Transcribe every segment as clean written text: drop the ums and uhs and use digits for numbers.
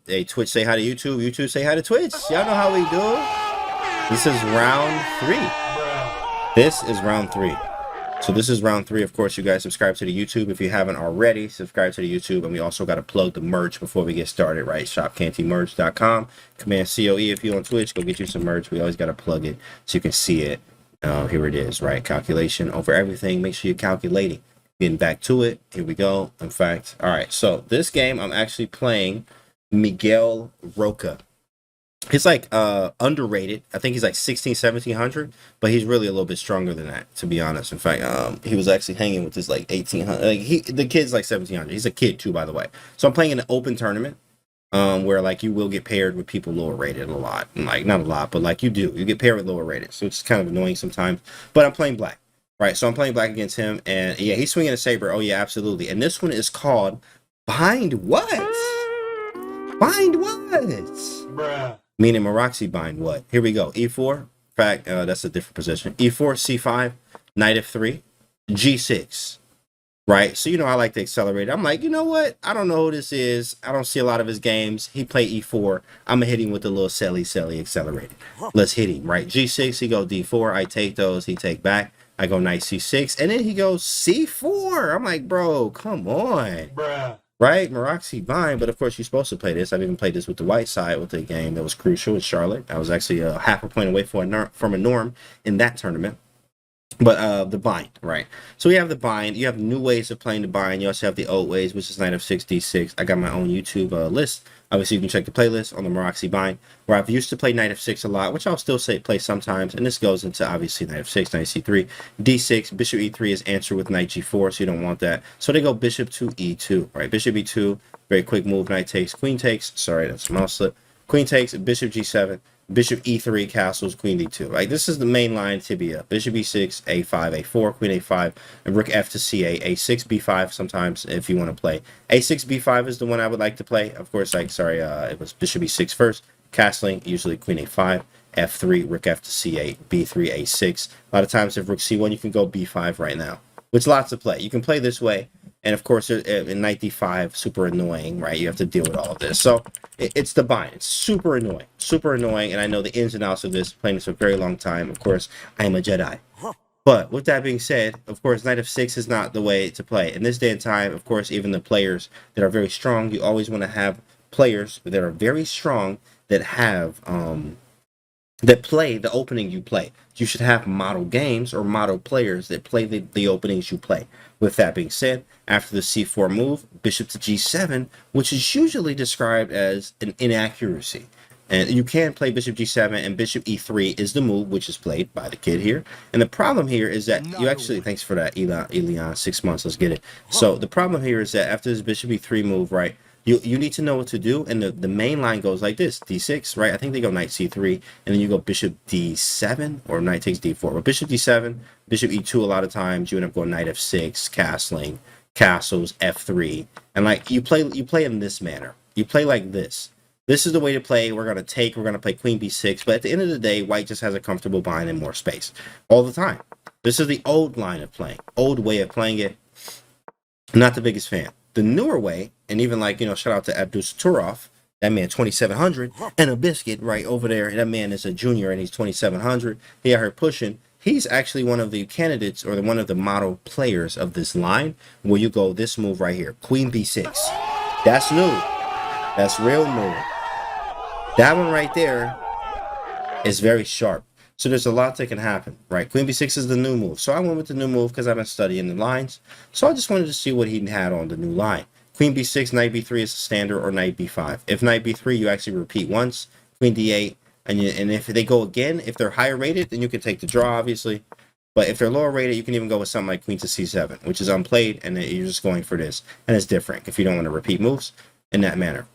Hey, Twitch, say hi to YouTube. YouTube, say hi to Twitch. Y'all know how we do. This is round 3. This is round 3. So this is round 3. Of course, you guys subscribe to the YouTube. If you haven't already, subscribe to the YouTube. And we also got to plug the merch before we get started, right? ShopCantyMerch.com. Command COE if you're on Twitch. Go get you some merch. We always got to plug it so you can see it. Here it is, right? Calculation over everything. Make sure you're calculating. Getting back to it. Here we go. In fact, all right. So this game, I'm actually playing Miguel Roca. He's like underrated. I think he's like 1700, but he's really a little bit stronger than that, to be honest. In fact, he was actually hanging with this like 1800. Like the kid's like 1700. He's a kid too, by the way. So I'm playing in an open tournament, where like you will get paired with people lower rated a lot, and like not a lot, but like you get paired with lower rated. So it's kind of annoying sometimes. But I'm playing black, right? So I'm playing black against him, and yeah, he's swinging a saber. Oh yeah, absolutely. And this one is called Bind What? Bind What? Bruh. Meaning Maroczy bind what? Here we go. E4. In fact, that's a different position. E4, C5, Knight F3, G6. Right? So, you know, I like to accelerate. I'm like, you know what? I don't know who this is. I don't see a lot of his games. He played E4. I'm going to hit him with a little selly accelerated. Let's hit him, right? G6, he go D4. I take those. He take back. I go Knight C6. And then he goes C4. I'm like, bro, come on. Bruh. Right, Maroczy bind, but of course you're supposed to play this. I've even played this with the white side with a game that was crucial with Charlotte. I was actually a half a point away from a norm in that tournament. But the bind, right? So we have the bind. You have new ways of playing the bind. You also have the old ways, which is Knight F6, D6. I got my own YouTube list. Obviously, you can check the playlist on the Maroczy bind, where I've used to play Knight F6 a lot, which I'll still play sometimes. And this goes into, obviously, Knight F6, Knight C3, D6. Bishop E3 is answered with Knight G4, so you don't want that. So they go Bishop to E2, right? Bishop E2, very quick move. Knight takes, Queen takes. Sorry, that's a mouse slip. Queen takes, Bishop G7. Bishop E3, castles, Queen D2. Like, this is the main line tibia. Bishop E6, A5, A4, Queen A5, and Rook F to C8, A6, B5 sometimes if you want to play. A6, B5 is the one I would like to play. Of course, like, sorry, it was Bishop E6 first. Castling, usually Queen A5, F3, Rook F to C8, B3, A6. A lot of times if Rook C1, you can go B5 right now. Which lots to play. You can play this way. And of course, in Knight D5, super annoying, right? You have to deal with all of this. So it's the bind. It's super annoying. And I know the ins and outs of this, playing this for a very long time. Of course, I am a Jedi. But with that being said, of course, Knight F6 is not the way to play. In this day and time, of course, even the players that are very strong, you always want to have players that are very strong that have that play the opening you play. You should have model games or model players that play the openings you play. With that being said, after the C4 move, Bishop to G7, which is usually described as an inaccuracy. And you can play Bishop G7, and Bishop E3 is the move, which is played by the kid here. And the problem here is that you actually, thanks for that, Elian, 6 months, let's get it. So the problem here is that after this Bishop E3 move, right, you need to know what to do, and the main line goes like this, D6, right? I think they go Knight C3, and then you go Bishop D7, or Knight takes D4. But Bishop D7, Bishop E2 a lot of times, you end up going Knight F6, castling, castles, F3, and like you play in this manner. You play like this. This is the way to play. We're going to play Queen B6, but at the end of the day, white just has a comfortable bind and more space all the time. This is the old line of playing, old way of playing it. I'm not the biggest fan. The newer way, and even like, you know, shout out to Abdul Turov, that man 2700, and a biscuit right over there. That man is a junior and he's 2700. He out here pushing. He's actually one of the candidates or one of the model players of this line where you go this move right here, Queen B6. That's new. That's real new. That one right there is very sharp. So there's a lot that can happen, right? Queen B6 is the new move. So I went with the new move because I've been studying the lines. So I just wanted to see what he had on the new line. Queen B6, Knight B3 is a standard, or Knight B5. If Knight B3, you actually repeat once. Queen D8, and if they go again, if they're higher rated, then you can take the draw, obviously. But if they're lower rated, you can even go with something like Queen to C7, which is unplayed, and you're just going for this. And it's different if you don't want to repeat moves in that manner.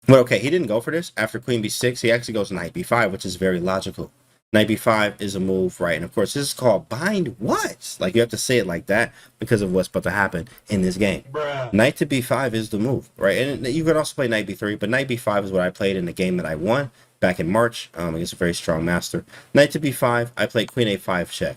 But okay, he didn't go for this. After Queen B6, he actually goes Knight B5, which is very logical. Knight B5 is a move, right? And of course, this is called bind what? Like, you have to say it like that because of what's about to happen in this game. Bruh. Knight to B5 is the move, right? And you could also play Knight B3, but Knight B5 is what I played in the game that I won back in March against a very strong master. Knight to B5, I played Queen A5 check.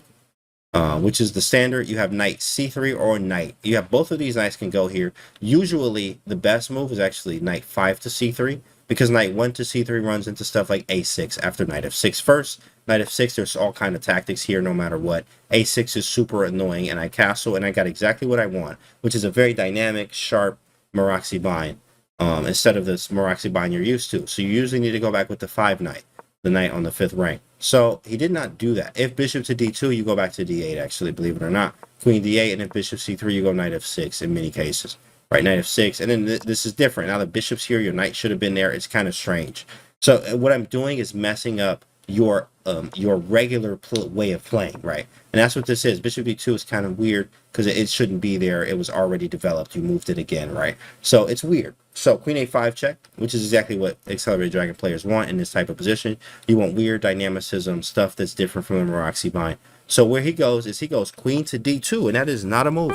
which is the standard. You have knight c3 or knight. You have both of these knights can go here. Usually, the best move is actually knight 5 to c3, because knight 1 to c3 runs into stuff like a6 after knight f6 first. Knight f6, there's all kind of tactics here no matter what. a6 is super annoying, and I castle, and I got exactly what I want, which is a very dynamic, sharp Maroczy bind, instead of this Maroczy bind you're used to. So you usually need to go back with the 5 knight, the knight on the 5th rank. So he did not do that. If bishop to d2, you go back to d8, actually, believe it or not. Queen d8, and if bishop c3, you go knight f6 in many cases. Right, knight f6, and then this is different. Now the bishop's here, your knight should have been there. It's kind of strange. So what I'm doing is messing up your regular way of playing, right? And that's what this is. Bishop d2 is kind of weird because it shouldn't be there. It was already developed. You moved it again, right? So it's weird. So queen a5 check, which is exactly what Accelerated Dragon players want in this type of position. You want weird dynamicism, stuff that's different from the Maroczy bind. So where he goes is he goes queen to d2, and that is not a move.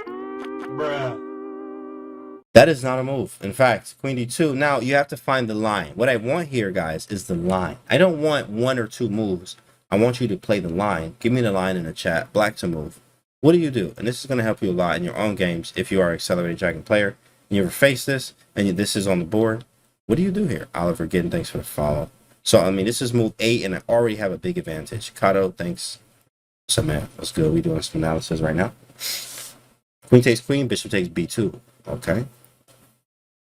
Bruh. That is not a move. In fact, queen d2. Now, you have to find the line. What I want here, guys, is the line. I don't want 1 or 2 moves. I want you to play the line. Give me the line in the chat. Black to move. What do you do? And this is going to help you a lot in your own games if you are an Accelerated Dragon player. And you ever face this, and this is on the board. What do you do here? Oliver Gitten, thanks for the follow. So, I mean, this is move 8, and I already have a big advantage. Kato, thanks. So, man, that's good. We're doing some analysis right now. Queen takes queen. Bishop takes b2. Okay.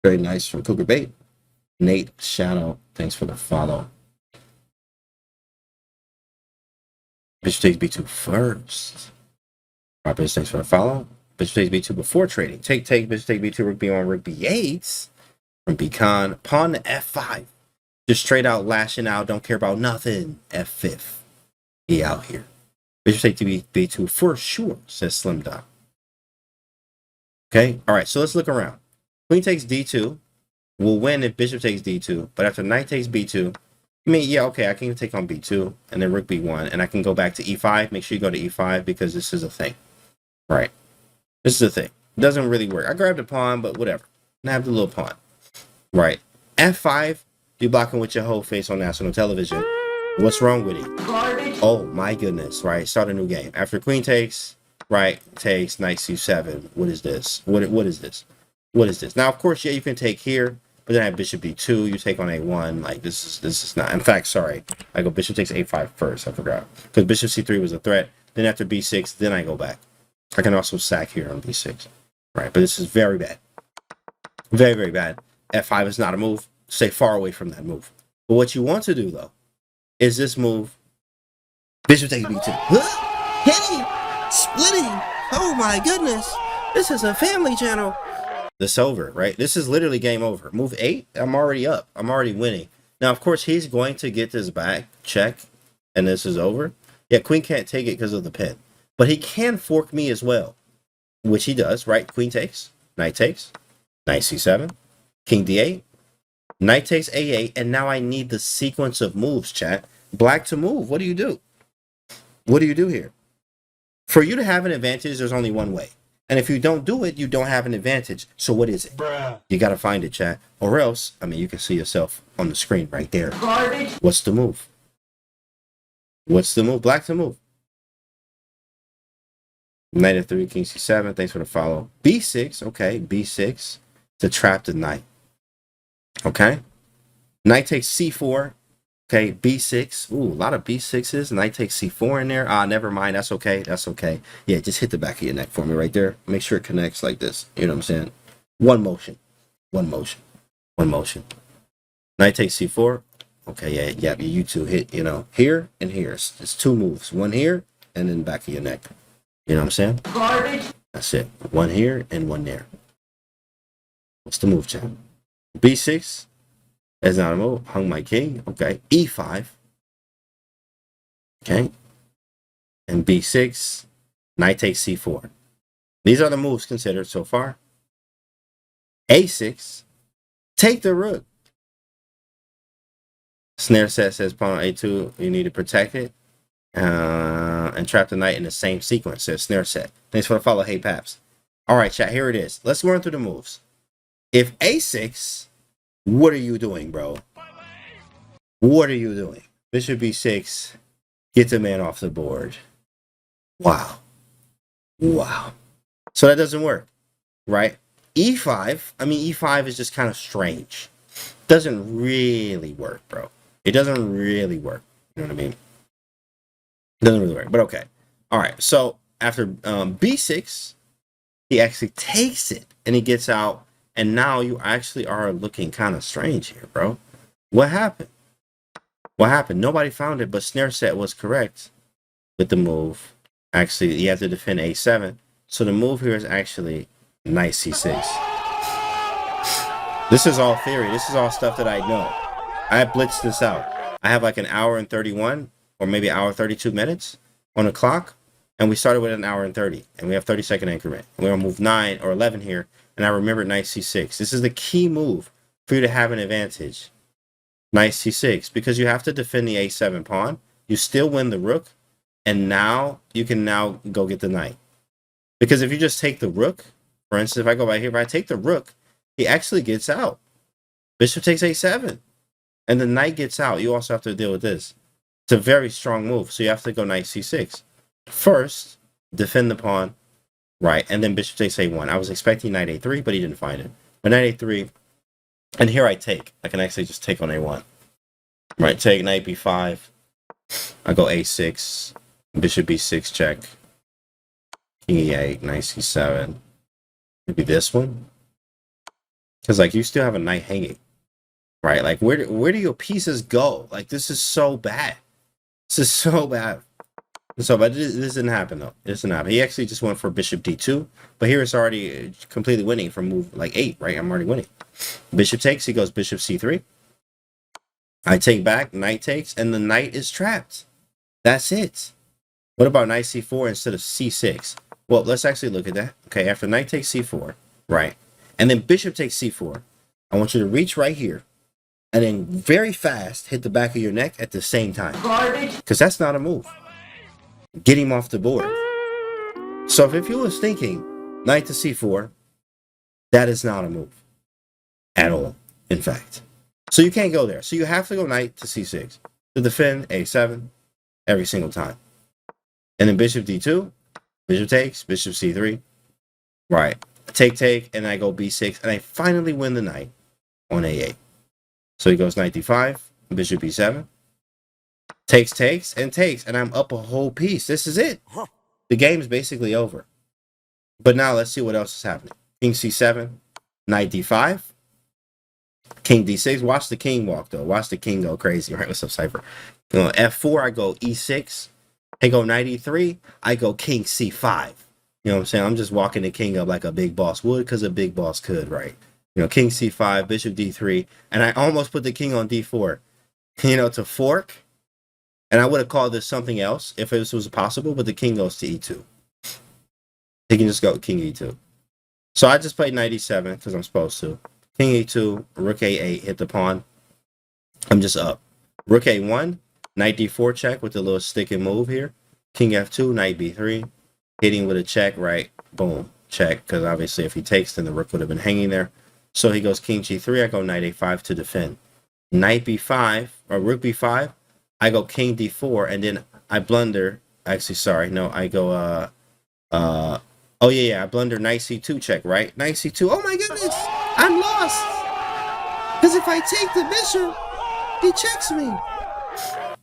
Very nice from Cougar Bait. Nate Shadow, thanks for the follow. Bishop takes b2 first. Robert, thanks for the follow. Bishop takes b2 before trading. Take, bishop take b2, rook b1, rook b8. From Beacon. Pawn to f5. Just straight out lashing out. Don't care about nothing. f5. He out here. Bishop takes b2 for sure, says Slim Dog. Okay, all right, so let's look around. Queen takes d2. We'll win if bishop takes d2. But after knight takes b2, I mean, yeah, okay, I can take on b2 and then rook b1. And I can go back to e5. Make sure you go to e5 because this is a thing. Right. This is a thing. It doesn't really work. I grabbed a pawn, but whatever. I have the little pawn. Right. f5, you're blocking with your whole face on national television. What's wrong with it? Oh, my goodness. Right. Start a new game. After queen takes, right, takes knight c7. What is this? What is this? What is this? Now, of course, yeah, you can take here, but then I have bishop b2. You take on a1. Like, this is not. In fact, sorry. I go bishop takes a5 first. I forgot. Because bishop c3 was a threat. Then after b6, then I go back. I can also sack here on b6. Right, but this is very bad. Very, very bad. f5 is not a move. Stay far away from that move. But what you want to do, though, is this move. Bishop takes b2. Hitting! Splitting! Oh, my goodness. This is a family channel. This over, right? This is literally game over. Move 8, I'm already up. I'm already winning. Now, of course, he's going to get this back. Check. And this is over. Yeah, queen can't take it because of the pin. But he can fork me as well. Which he does, right? Queen takes. Knight takes. Knight c7. King d8. Knight takes a8. And now I need the sequence of moves, chat. Black to move. What do you do? What do you do here? For you to have an advantage, there's only one way. And if you don't do it, you don't have an advantage. So what is it? Bruh. You got to find it, chat. Or else, I mean, you can see yourself on the screen right there. Garbage. What's the move? What's the move? Black to move. Knight f3, king c7. Thanks for the follow. b6. Okay, b6 to trap the knight. Okay. Knight takes c4. Okay, b6. Ooh, a lot of b6s. Knight takes c4 in there. Never mind. That's okay. That's okay. Yeah, just hit the back of your neck for me right there. Make sure it connects like this. You know what I'm saying? One motion. One motion. One motion. Knight takes c4. Okay, yeah, you two hit, you know, here and here. It's 2 moves. One here and then back of your neck. You know what I'm saying? Garbage. That's it. One here and one there. What's the move, chat? b6. That's not a move. Hung my king. Okay. e5. Okay. And b6. Knight takes c4. These are the moves considered so far. a6. Take the rook. Snare set says pawn on a2. You need to protect it. And trap the knight in the same sequence. Says snare set. Thanks for the follow. Hey, Paps. All right, chat. Here it is. Let's run through the moves. If a6, what are you doing, bro? What are you doing? Bishop b6. Get the man off the board. Wow. Wow. So that doesn't work, right? E5, I mean, E5 is just kind of strange. Doesn't really work, bro. It doesn't really work. You know what I mean? It doesn't really work, but okay. All right, so after B6, he actually takes it, and he gets out, and now you actually are looking kind of strange here, bro. What happened? What happened? Nobody found it, but snare set was correct with the move. Actually, you have to defend A7. So the move here is actually knight C6. This is all theory. This is all stuff that I know. I blitzed this out. I have like an hour and 31 or maybe an hour 32 minutes on the clock. And we started with an hour and 30. And we have 30-second increment. And we're going to move 9 or 11 here. And I remember knight C6. This is the key move for you to have an advantage. Knight C6. Because you have to defend the A7 pawn. You still win the rook. And now you can now go get the knight. Because if you just take the rook, for instance, if I go right here, if I take the rook, he actually gets out. Bishop takes A7. And the knight gets out. You also have to deal with this. It's a very strong move. So you have to go knight C6. First, defend the pawn. Right. And then bishop takes A1. I was expecting knight A3, but he didn't find it. But knight A3. And here I take. I can actually just take on A1. Right. Take knight B5. I go A6. Bishop B6 check. King E8. Knight C7. Maybe this one. Because, like, you still have a knight hanging. Right? Like, where do your pieces go? Like, this is so bad. This is so bad. So, but this didn't happen, though. This didn't happen. He actually just went for bishop D2. But here it's already completely winning from move, like, 8, right? I'm already winning. Bishop takes. He goes bishop C3. I take back. Knight takes. And the knight is trapped. That's it. What about knight C4 instead of C6? Well, let's actually look at that. Okay, after knight takes C4, right? And then bishop takes C4. I want you to reach right here. And then very fast hit the back of your neck at the same time. Because that's not a move. Get him off the board. So if you was thinking knight to C4, that is not a move. At all, in fact. So you can't go there. So you have to go knight to C6 to defend A7 every single time. And then bishop D2, bishop takes, bishop C3. Right. Take, and I go B6, and I finally win the knight on A8. So he goes knight D5, bishop B7. Takes, and I'm up a whole piece. This is it. The game is basically over. But now let's see what else is happening. King C7, knight D5, king D6. Watch the king walk, though. Watch the king go crazy. Right, what's up, Cypher? F4, I go E6. I go knight E3. I go king C5. You know what I'm saying? I'm just walking the king up like a big boss would because a big boss could, right? You know, king C5, bishop D3. And I almost put the king on D4, you know, to fork. And I would have called this something else if this was possible, but the king goes to E2. He can just go king E2. So I just played knight E7 because I'm supposed to. King E2, rook A8, hit the pawn. I'm just up. Rook A1, knight D4 check with the little stick and move here. King F2, knight B3. Hitting with a check, right? Boom, check. Because obviously if he takes, then the rook would have been hanging there. So he goes king G3. I go knight A5 to defend. Knight B5, or rook B5. I go king D4, and then I blunder. Actually, sorry, no, I go, oh yeah, I blunder knight C2 check, right? Knight C2, oh my goodness, I'm lost. Because if I take the bishop, he checks me.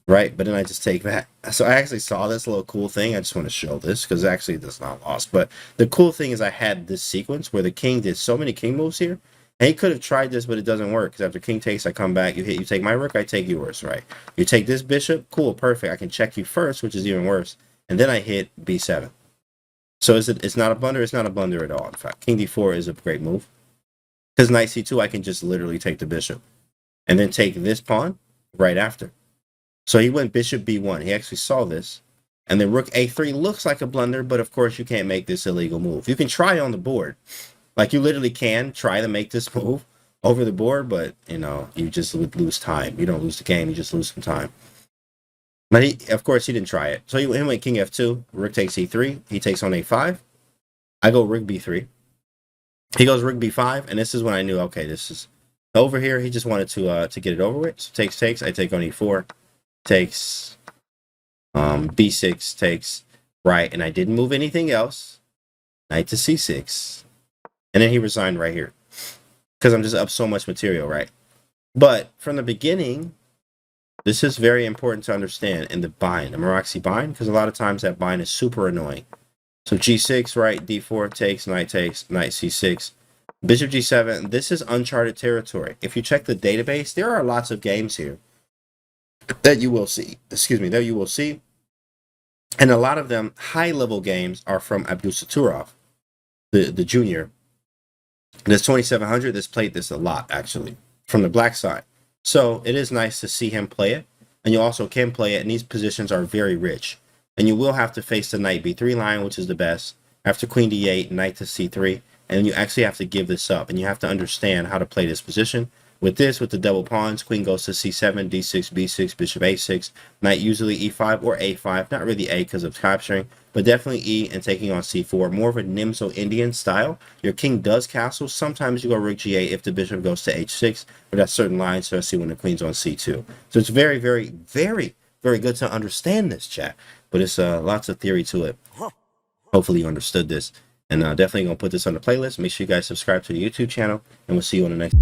Right, but then I just take that. So I actually saw this little cool thing. I just want to show this, because actually it's not lost. But the cool thing is I had this sequence where the king did so many king moves here. And he could have tried this, but it doesn't work. Because after king takes, I come back. You take my rook, I take yours, right? You take this bishop, cool, perfect. I can check you first, which is even worse. And then I hit b7. So it's not a blunder? It's not a blunder at all. In fact, king d4 is a great move. Because knight c2, I can just literally take the bishop. And then take this pawn right after. So he went bishop b1. He actually saw this. And then rook a3 looks like a blunder, but of course you can't make this illegal move. You can try on the board. Like, you literally can try to make this move over the board, but, you know, you just would lose time. You don't lose the game, you just lose some time. But, of course, he didn't try it. So he went king f2, rook takes e3, he takes on a5. I go rook b3. He goes rook b5, and this is when I knew, okay, this is over here. He just wanted to get it over with. So takes, I take on e4, takes, b6, takes, right? And I didn't move anything else. Knight to c6. And then he resigned right here. Because I'm just up so much material, right? But from the beginning, this is very important to understand in the bind, the Maroczy bind, because a lot of times that bind is super annoying. So g6, right? d4 takes, knight c6. Bishop g7, this is uncharted territory. If you check the database, there are lots of games here that you will see. That you will see. And a lot of them, high-level games, are from Abdusattorov, the junior. This 2700, this played this a lot, actually, from the black side. So it is nice to see him play it. And you also can play it, and these positions are very rich. And you will have to face the knight b3 line, which is the best. After queen d8, knight to c3. And you actually have to give this up, and you have to understand how to play this position. With this, with the double pawns, queen goes to c7, d6, b6, bishop a6, knight usually e5 or a5, not really a because of capturing, but definitely e and taking on c4, more of a Nimzo Indian style. Your king does castle. Sometimes you go rook g8 if the bishop goes to h6, but that's certain lines, so I see when the queen's on c2. So it's very, very, very, very good to understand this, chat, but it's lots of theory to it. Hopefully you understood this. And definitely going to put this on the playlist. Make sure you guys subscribe to the YouTube channel, and we'll see you on the next